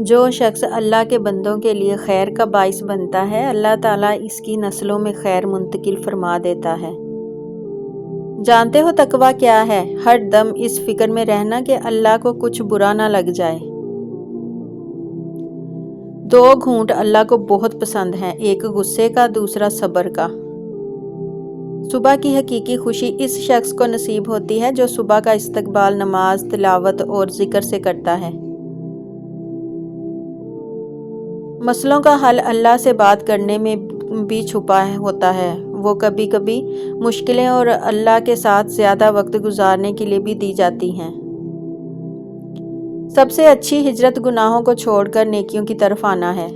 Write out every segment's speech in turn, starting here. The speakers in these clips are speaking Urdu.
جو شخص اللہ کے بندوں کے لیے خیر کا باعث بنتا ہے، اللہ تعالیٰ اس کی نسلوں میں خیر منتقل فرما دیتا ہے۔ جانتے ہو تقویٰ کیا ہے؟ ہر دم اس فکر میں رہنا کہ اللہ کو کچھ برا نہ لگ جائے۔ 2 گھونٹ اللہ کو بہت پسند ہیں، ایک غصے کا، دوسرا صبر کا۔ صبح کی حقیقی خوشی اس شخص کو نصیب ہوتی ہے جو صبح کا استقبال نماز، تلاوت اور ذکر سے کرتا ہے۔ مسئلوں کا حل اللہ سے بات کرنے میں بھی چھپا ہوتا ہے۔ وہ کبھی کبھی مشکلیں اور اللہ کے ساتھ زیادہ وقت گزارنے کے لیے بھی دی جاتی ہیں۔ سب سے اچھی ہجرت گناہوں کو چھوڑ کر نیکیوں کی طرف آنا ہے۔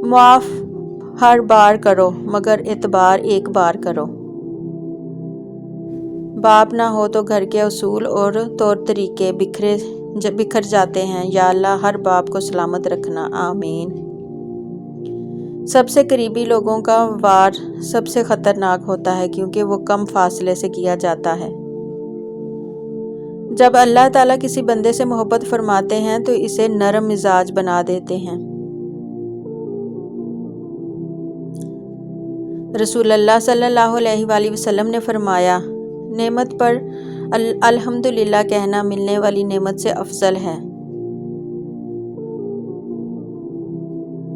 معاف ہر بار کرو مگر اعتبار ایک بار کرو۔ باپ نہ ہو تو گھر کے اصول اور طور طریقے بکھر جاتے ہیں۔ یا اللہ ہر باپ کو سلامت رکھنا، آمین۔ سب سے قریبی لوگوں کا وار سب سے خطرناک ہوتا ہے کیونکہ وہ کم فاصلے سے کیا جاتا ہے۔ جب اللہ تعالیٰ کسی بندے سے محبت فرماتے ہیں تو اسے نرم مزاج بنا دیتے ہیں۔ رسول اللہ صلی اللہ علیہ وآلہ وسلم نے فرمایا، نعمت پر الحمدللہ کہنا ملنے والی نعمت سے افضل ہے۔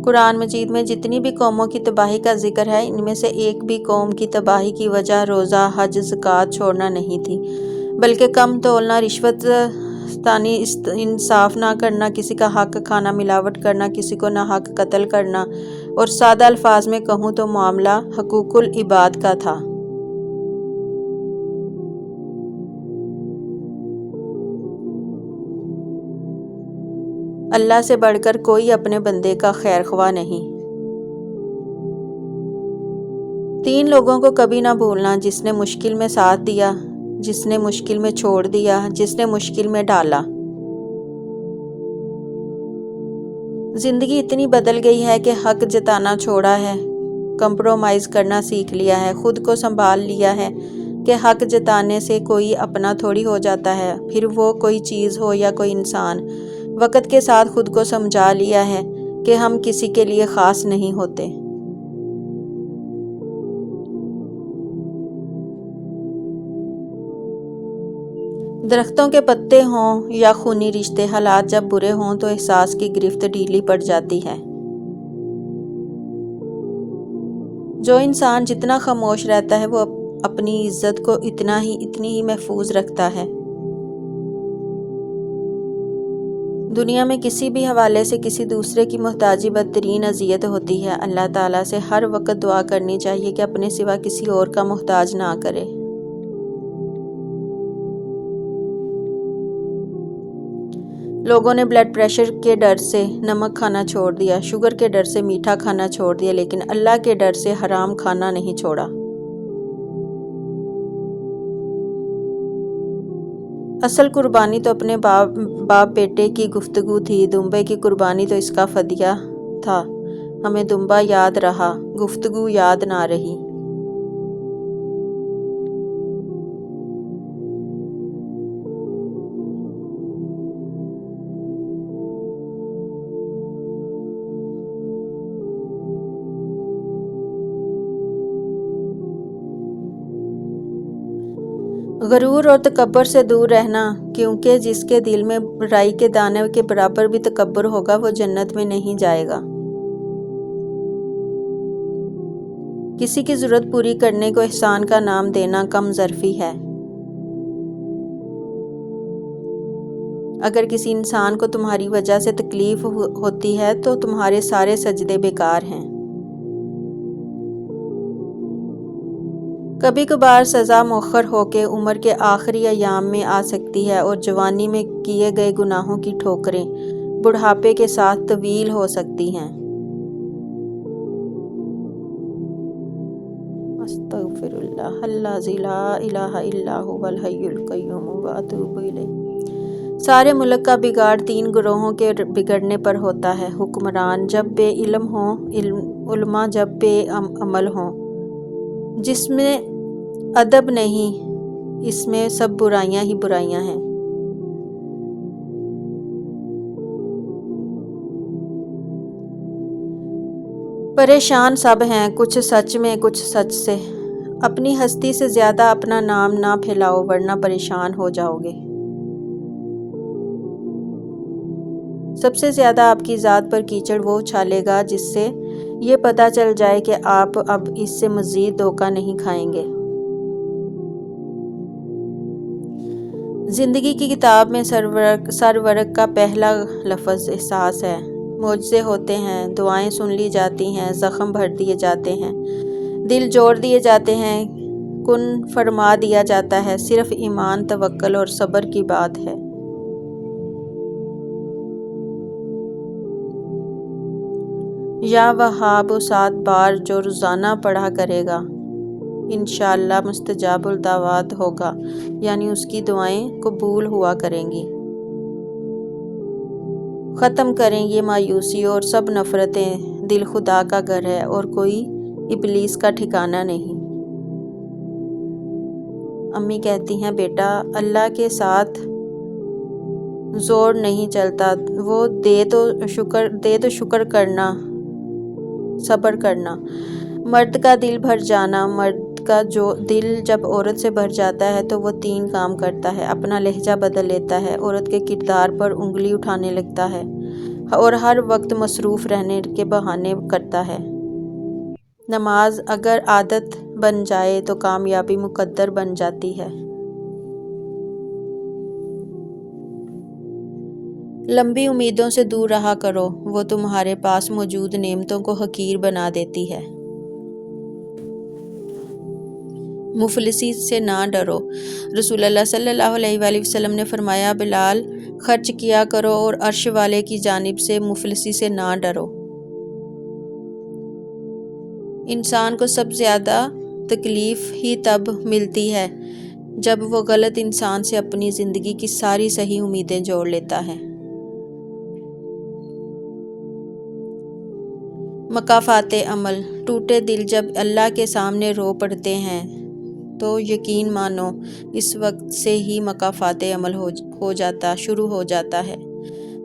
قرآن مجید میں جتنی بھی قوموں کی تباہی کا ذکر ہے، ان میں سے ایک بھی قوم کی تباہی کی وجہ روزہ، حج، زکوٰۃ چھوڑنا نہیں تھی، بلکہ کم تولنا، رشوت ستانی، انصاف نہ کرنا، کسی کا حق کھانا، ملاوٹ کرنا، کسی کو ناحق قتل کرنا، اور سادہ الفاظ میں کہوں تو معاملہ حقوق العباد کا تھا۔ اللہ سے بڑھ کر کوئی اپنے بندے کا خیر خواہ نہیں۔ 3 لوگوں کو کبھی نہ بھولنا، جس نے مشکل میں ساتھ دیا، جس نے مشکل میں چھوڑ دیا، جس نے مشکل میں ڈالا۔ زندگی اتنی بدل گئی ہے کہ حق جتانا چھوڑا ہے، کمپرومائز کرنا سیکھ لیا ہے، خود کو سنبھال لیا ہے کہ حق جتانے سے کوئی اپنا تھوڑی ہو جاتا ہے، پھر وہ کوئی چیز ہو یا کوئی انسان۔ وقت کے ساتھ خود کو سمجھا لیا ہے کہ ہم کسی کے لیے خاص نہیں ہوتے۔ درختوں کے پتے ہوں یا خونی رشتے، حالات جب برے ہوں تو احساس کی گرفت ڈھیلی پڑ جاتی ہے۔ جو انسان جتنا خاموش رہتا ہے وہ اپنی عزت کو اتنی ہی محفوظ رکھتا ہے۔ دنیا میں کسی بھی حوالے سے کسی دوسرے کی محتاجی بدترین اذیت ہوتی ہے۔ اللہ تعالیٰ سے ہر وقت دعا کرنی چاہیے کہ اپنے سوا کسی اور کا محتاج نہ کرے۔ لوگوں نے بلڈ پریشر کے ڈر سے نمک کھانا چھوڑ دیا، شوگر کے ڈر سے میٹھا کھانا چھوڑ دیا، لیکن اللہ کے ڈر سے حرام کھانا نہیں چھوڑا۔ اصل قربانی تو اپنے باپ بیٹے کی گفتگو تھی، دمبے کی قربانی تو اس کا فدیہ تھا۔ ہمیں دمبا یاد رہا، گفتگو یاد نہ رہی۔ غرور اور تکبر سے دور رہنا، کیونکہ جس کے دل میں رائی کے دانے کے برابر بھی تکبر ہوگا وہ جنت میں نہیں جائے گا۔ کسی کی ضرورت پوری کرنے کو احسان کا نام دینا کم ظرفی ہے۔ اگر کسی انسان کو تمہاری وجہ سے تکلیف ہوتی ہے تو تمہارے سارے سجدے بیکار ہیں۔ کبھی کبھار سزا مؤخر ہو کے عمر کے آخری ایام میں آ سکتی ہے اور جوانی میں کیے گئے گناہوں کی ٹھوکریں بڑھاپے کے ساتھ طویل ہو سکتی ہیں۔ استغفر اللہ الذی لا الہ الا هو الحی القیوم واتوب الیہ۔ سارے ملک کا بگاڑ 3 گروہوں کے بگڑنے پر ہوتا ہے: حکمران جب بے علم ہوں، علماء جب بے عمل ہوں۔ جس میں ادب نہیں، اس میں سب برائیاں ہی برائیاں ہیں۔ پریشان سب ہیں، کچھ سچ میں کچھ سچ سے۔ اپنی ہستی سے زیادہ اپنا نام نہ پھیلاؤ ورنہ پریشان ہو جاؤ گے۔ سب سے زیادہ آپ کی ذات پر کیچڑ وہ اچھالے گا جس سے یہ پتہ چل جائے کہ آپ اب اس سے مزید دھوکہ نہیں کھائیں گے۔ زندگی کی کتاب میں سرورق کا پہلا لفظ احساس ہے۔ معجزے ہوتے ہیں، دعائیں سن لی جاتی ہیں، زخم بھر دیے جاتے ہیں، دل جوڑ دیے جاتے ہیں، کن فرما دیا جاتا ہے، صرف ایمان، توکل اور صبر کی بات ہے۔ یا وہاب 7 بار جو روزانہ پڑھا کرے گا انشاءاللہ مستجاب الدعوات ہوگا، یعنی اس کی دعائیں قبول ہوا کریں گی۔ ختم کریں یہ مایوسی اور سب نفرتیں، دل خدا کا گھر ہے اور کوئی ابلیس کا ٹھکانہ نہیں۔ امی کہتی ہیں بیٹا اللہ کے ساتھ زور نہیں چلتا، وہ دے تو شکر کرنا، صبر کرنا۔ مرد کا دل بھر جانا، مرد کا جو دل جب عورت سے بھر جاتا ہے تو وہ 3 کام کرتا ہے، اپنا لہجہ بدل لیتا ہے، عورت کے کردار پر انگلی اٹھانے لگتا ہے اور ہر وقت مصروف رہنے کے بہانے کرتا ہے۔ نماز اگر عادت بن جائے تو کامیابی مقدر بن جاتی ہے۔ لمبی امیدوں سے دور رہا کرو، وہ تمہارے پاس موجود نعمتوں کو حقیر بنا دیتی ہے۔ مفلسی سے نہ ڈرو، رسول اللہ صلی اللہ علیہ وآلہ وسلم نے فرمایا بلال خرچ کیا کرو اور عرش والے کی جانب سے مفلسی سے نہ ڈرو۔ انسان کو سب زیادہ تکلیف ہی تب ملتی ہے جب وہ غلط انسان سے اپنی زندگی کی ساری صحیح امیدیں جوڑ لیتا ہے۔ مکافات عمل، ٹوٹے دل جب اللہ کے سامنے رو پڑتے ہیں تو یقین مانو اس وقت سے ہی مکافات عمل شروع ہو جاتا ہے۔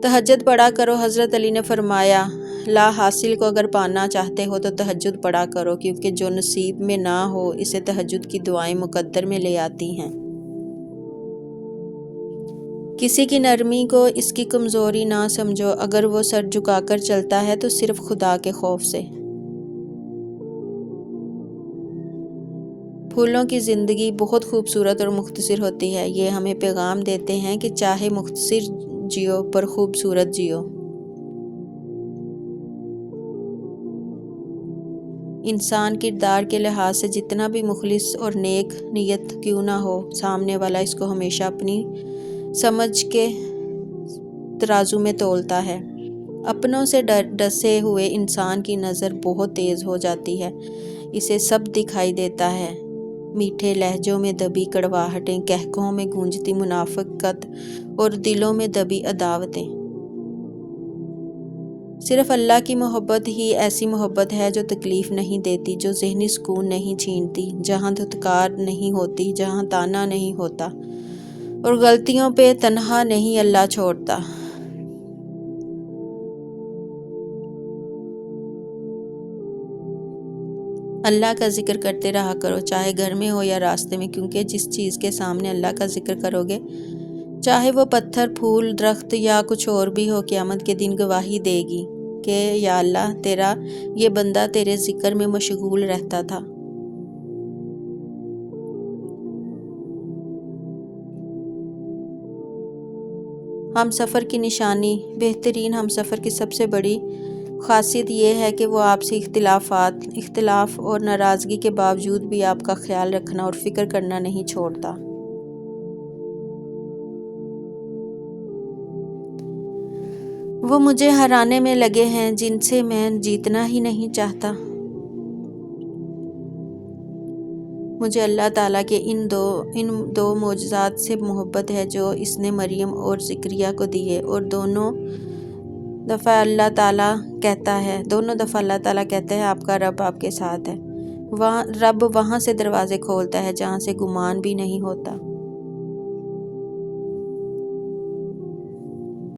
تہجد پڑھا کرو، حضرت علی نے فرمایا لا حاصل کو اگر پانا چاہتے ہو تو تہجد پڑھا کرو، کیونکہ جو نصیب میں نہ ہو اسے تہجد کی دعائیں مقدر میں لے آتی ہیں۔ کسی کی نرمی کو اس کی کمزوری نہ سمجھو، اگر وہ سر جھکا کر چلتا ہے تو صرف خدا کے خوف سے۔ پھولوں کی زندگی بہت خوبصورت اور مختصر ہوتی ہے، یہ ہمیں پیغام دیتے ہیں کہ چاہے مختصر جیو پر خوبصورت جیو۔ انسان کردار کے لحاظ سے جتنا بھی مخلص اور نیک نیت کیوں نہ ہو، سامنے والا اس کو ہمیشہ اپنی سمجھ کے ترازو میں تولتا ہے۔ اپنوں سے ڈسے ہوئے انسان کی نظر بہت تیز ہو جاتی ہے، اسے سب دکھائی دیتا ہے، میٹھے لہجوں میں دبی کڑواہٹیں، قہقہوں میں گونجتی منافقت اور دلوں میں دبی عداوتیں۔ صرف اللہ کی محبت ہی ایسی محبت ہے جو تکلیف نہیں دیتی، جو ذہنی سکون نہیں چھینتی، جہاں دھتکار نہیں ہوتی، جہاں تانا نہیں ہوتا اور غلطیوں پہ تنہا نہیں اللہ چھوڑتا۔ اللہ کا ذکر کرتے رہا کرو، چاہے گھر میں ہو یا راستے میں، کیونکہ جس چیز کے سامنے اللہ کا ذکر کرو گے، چاہے وہ پتھر، پھول، درخت یا کچھ اور بھی ہو، قیامت کے دن گواہی دے گی کہ یا اللہ تیرا یہ بندہ تیرے ذکر میں مشغول رہتا تھا۔ ہم سفر کی نشانی، بہترین ہم سفر کی سب سے بڑی خاصیت یہ ہے کہ وہ آپ سے اختلاف اور ناراضگی کے باوجود بھی آپ کا خیال رکھنا اور فکر کرنا نہیں چھوڑتا۔ وہ مجھے ہرانے میں لگے ہیں جن سے میں جیتنا ہی نہیں چاہتا۔ مجھے اللہ تعالیٰ کے ان دو معجزات سے محبت ہے جو اس نے مریم اور زکریا کو دیے، اور دونوں دفعہ اللہ تعالیٰ کہتا ہے آپ کا رب آپ کے ساتھ ہے۔ رب وہاں سے دروازے کھولتا ہے جہاں سے گمان بھی نہیں ہوتا۔